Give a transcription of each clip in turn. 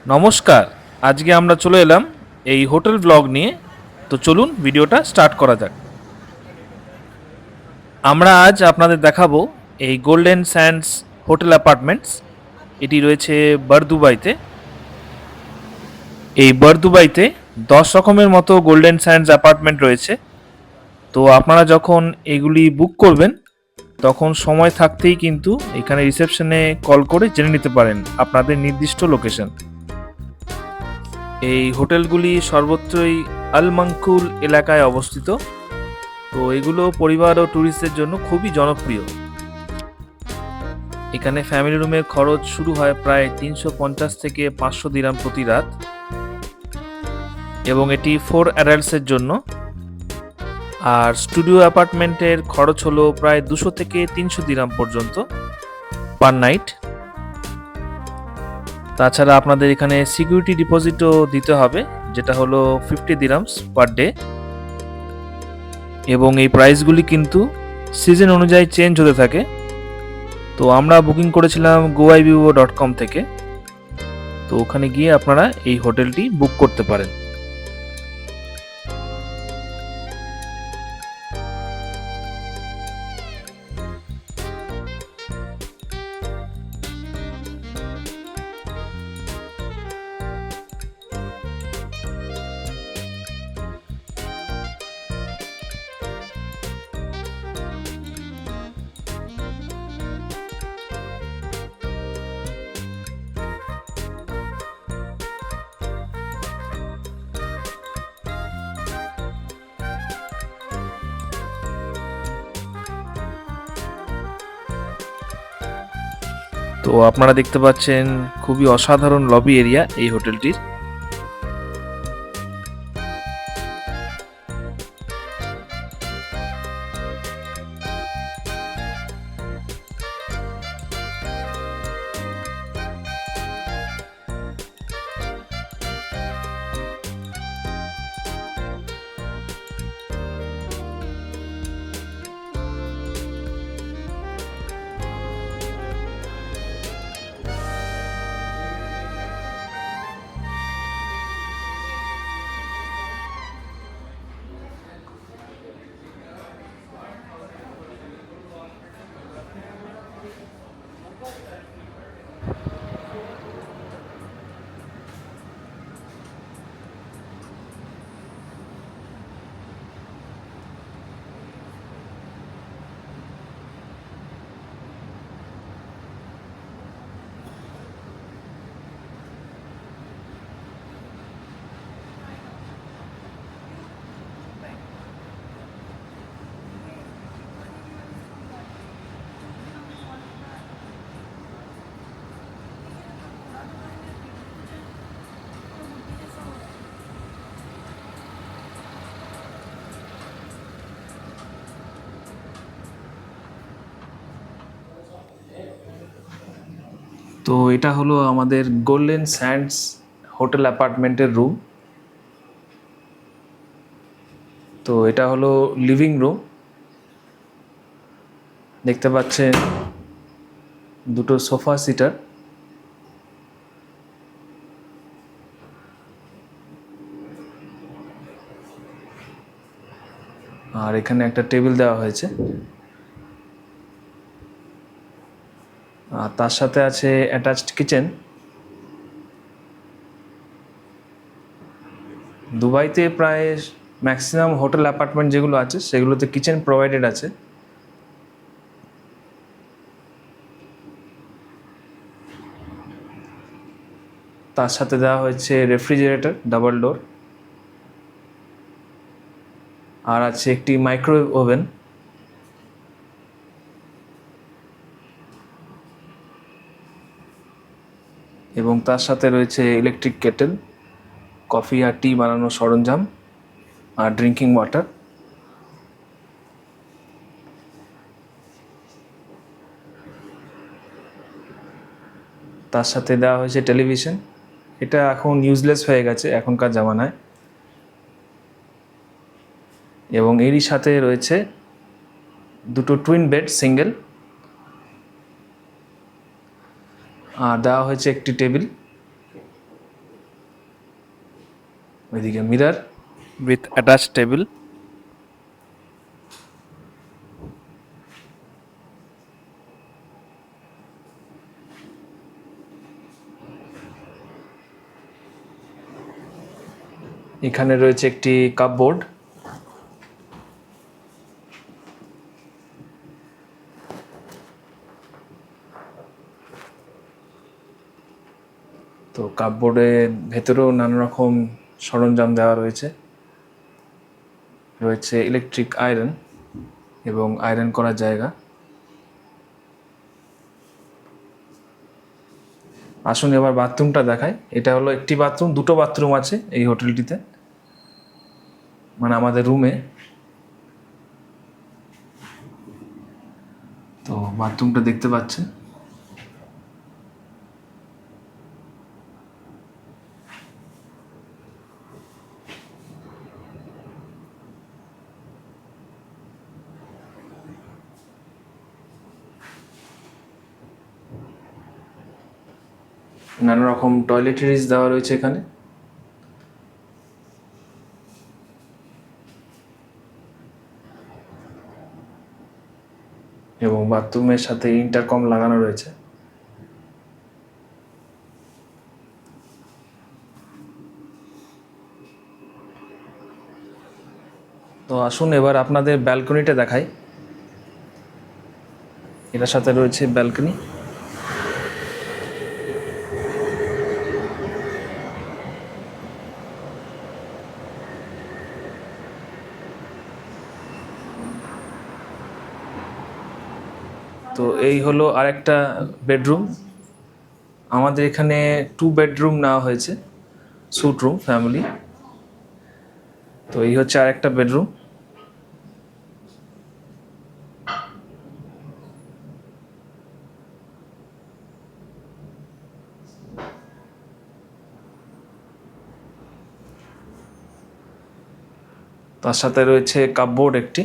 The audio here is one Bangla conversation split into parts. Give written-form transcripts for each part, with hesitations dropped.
নমস্কার। আজকে আমরা চলে এলাম এই হোটেল ব্লগ নিয়ে। তো চলুন ভিডিওটা স্টার্ট করা যাক। আমরা আজ আপনাদের দেখাবো এই গোল্ডেন স্যান্ডস হোটেল অ্যাপার্টমেন্টস। এটি রয়েছে বারদুবাইতে। এই বারদুবাইতে 10 রকমের মতো গোল্ডেন স্যান্ডস অ্যাপার্টমেন্ট রয়েছে। তো আপনারা যখন এগুলি বুক করবেন তখন সময় থাকতেই কিন্তু এখানে রিসেপশনে কল করে জেনে নিতে পারেন আপনাদের নির্দিষ্ট লোকেশন। এই হোটেলগুলি সর্বত্রই আল মানকুল এলাকায় অবস্থিত। তো এগুলো পরিবার ও ট্যুরিস্টদের জন্য খুবই জনপ্রিয়। এখানে ফ্যামিলি রুমের খরচ শুরু হয় প্রায় 350 থেকে 500 দিরাম প্রতি রাত, এবং এটি 4 অ্যাডাল্টসের জন্য। আর স্টুডিও অ্যাপার্টমেন্টের খরচ হলো প্রায় 200 থেকে 300 দিরাম পর্যন্ত পার নাইট। তাছাড়া আপনাদের এখানে সিকিউরিটি ডিপোজিটও দিতে হবে, যেটা হলো 50 দিরামস পার ডে। এবং এই প্রাইসগুলি কিন্তু সিজন অনুযায়ী চেঞ্জ হতে থাকে। তো আমরা বুকিং করেছিলাম goibibo.com থেকে। তো ওখানে গিয়ে আপনারা এই হোটেলটি বুক করতে পারেন। তো আপনারা দেখতে পাচ্ছেন খুবই অসাধারণ লবি এরিয়া এই হোটেলটির। তো এটা হলো আমাদের গোল্ডেন স্যান্ডস হোটেল অ্যাপার্টমেন্টের রুম। তো এটা হলো লিভিং রুম। দেখতে পাচ্ছেন দুটো সোফা সিটার। আর এখানে একটা টেবিল দেওয়া হয়েছে। আর তার সাথে আছে অ্যাটাচড কিচেন। দুবাইতে প্রায় ম্যাক্সিমাম হোটেল অ্যাপার্টমেন্ট যেগুলো আছে সেগুলোতে কিচেন প্রোভাইডেড আছে। তার সাথে দেওয়া হয়েছে রেফ্রিজারেটর ডাবল ডোর। আর আছে একটি মাইক্রোওয়েভ ওভেন। এবং তার সাথে রয়েছে ইলেকট্রিক কেটেল, কফি আর টি বানানোর সরঞ্জাম, আর ড্রিঙ্কিং ওয়াটার। তার সাথে দেওয়া হয়েছে টেলিভিশন। এটা এখন ইউজলেস হয়ে গেছে এখনকার জামানায়। এবং এরই সাথে রয়েছে দুটো টুইন বেড সিঙ্গেল। আর দেওয়া হয়েছে একটি টেবিল। ওইদিকে মিরর with attached table. এখানে রয়েছে একটি কাপবোর্ড। তো কাপবোর্ডের ভেতরেও নানা রকম সরঞ্জাম দেওয়া রয়েছে। রয়েছে ইলেকট্রিক আয়রন এবং আয়রন করার জায়গা। আসুন এবার বাথরুমটা দেখাই। এটা হলো একটি বাথরুম, দুটো বাথরুম আছে এই হোটেলটিতে, মানে আমাদের রুমে। তো বাথরুমটা দেখতে পাচ্ছেন। নানা রকম টয়লেটারিজ দেওয়া রয়েছে এখানে। এবং বাথরুমের সাথে ইন্টারকম লাগানো রয়েছে। তো আসুন এবার আপনাদের ব্যালকনিটা দেখাই। এটার সাথে রয়েছে ব্যালকনি। তো এই হলো আরেকটা বেডরুম। আমাদের এখানে 2 বেডরুম নেওয়া হয়েছে, স্যুট রুম ফ্যামিলি। তো এই হচ্ছে আরেকটা বেডরুম। তার সাথে রয়েছে কাপবোর্ড একটি।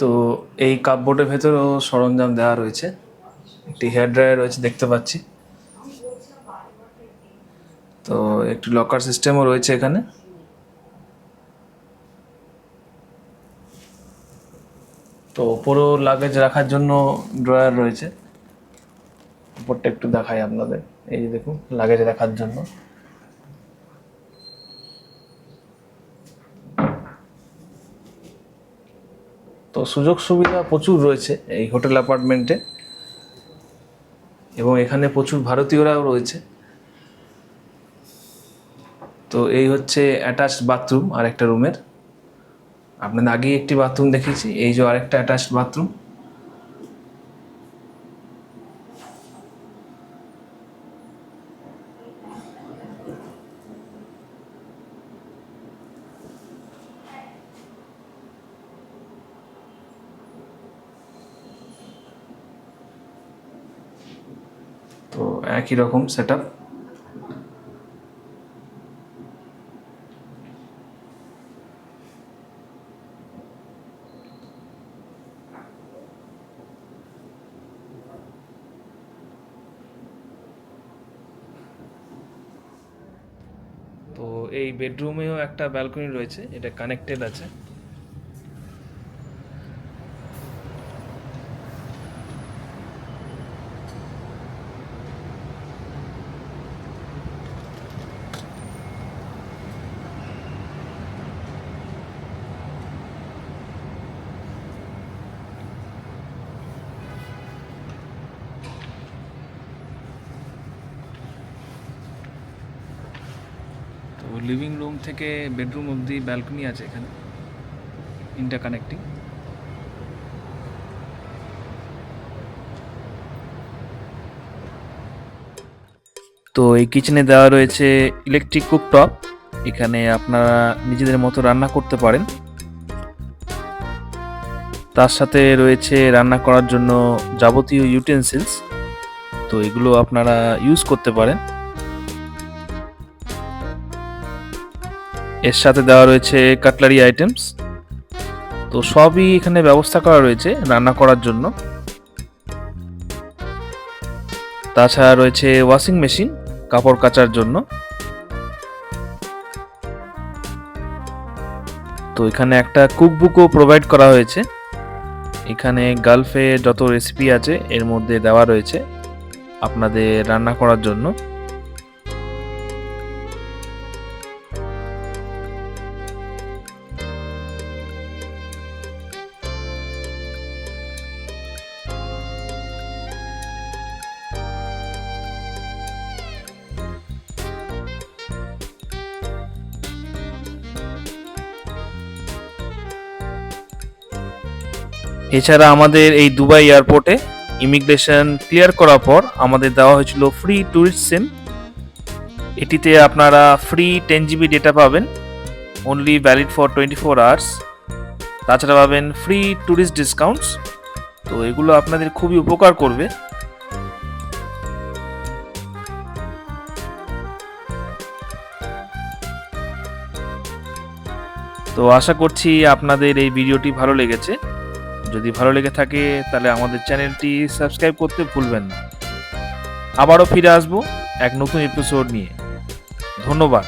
তো এই কাপবোর্ডের ভেতরেও সরঞ্জাম দেওয়া রয়েছে। একটি হেয়ার ড্রায়ার রয়েছে দেখতে পাচ্ছি। তো একটি লকার সিস্টেমও রয়েছে এখানে। তো ওপরও লাগেজ রাখার জন্য ড্রয়ার রয়েছে। উপরটা একটু দেখাই আপনাদের। এই যে দেখুন, লাগেজ রাখার জন্য। তো সুযোগ সুবিধা প্রচুর রয়েছে এই হোটেল অ্যাপার্টমেন্টে, এবং এখানে প্রচুর ভারতীয়রাও রয়েছে। তো এই হচ্ছে অ্যাটাচড বাথরুম আরেকটা রুমের। আপনাদের আগেই একটি বাথরুম দেখেছি, এই যে আরেকটা অ্যাটাচড বাথরুম। তো একই রকম সেট আপ। তো এই বেডরুমেও একটা ব্যালকনি রয়েছে, এটা কানেক্টেড আছে। তো লিভিং রুম থেকে বেডরুম অবধি ব্যালকনি আছে এখানে, ইন্টারকানেক্টিং। তো এই কিচেনে দেওয়া রয়েছে ইলেকট্রিক কুকটপ। এখানে আপনারা নিজেদের মতো রান্না করতে পারেন। তার সাথে রয়েছে রান্না করার জন্য যাবতীয় ইউটেন্সিলস। তো এগুলো আপনারা ইউজ করতে পারেন। এর সাথে দেওয়া রয়েছে কাটলারি আইটেমস। তো সবই এখানে ব্যবস্থা করা রয়েছে রান্না করার জন্য। তাছাড়া রয়েছে ওয়াশিং মেশিন কাপড় কাচার জন্য। তো এখানে একটা কুকবুকও প্রোভাইড করা হয়েছে। এখানে গালফে যত রেসিপি আছে এর মধ্যে দেওয়া রয়েছে আপনাদের রান্না করার জন্য। এছাড়া আমাদের এই দুবাই এয়ারপোর্টে ইমিগ্রেশন ক্লিয়ার করার পর আমাদের দেওয়া হয়েছিল ফ্রি ট্যুরিস্ট সিম। এটিতে আপনারা ফ্রি 10 GB ডেটা পাবেন, অনলি ভ্যালিড ফর 24 আওয়ার্স। তাছাড়া পাবেন ফ্রি ট্যুরিস্ট ডিসকাউন্টস। তো এগুলো আপনাদের খুবই উপকার করবে। তো আশা করছি আপনাদের এই ভিডিওটি ভালো লেগেছে। যদি ভালো লেগে থাকে তাহলে আমাদের চ্যানেলটি সাবস্ক্রাইব করতে ভুলবেন না। আবারও ফিরে আসবো এক নতুন এপিসোড নিয়ে। ধন্যবাদ।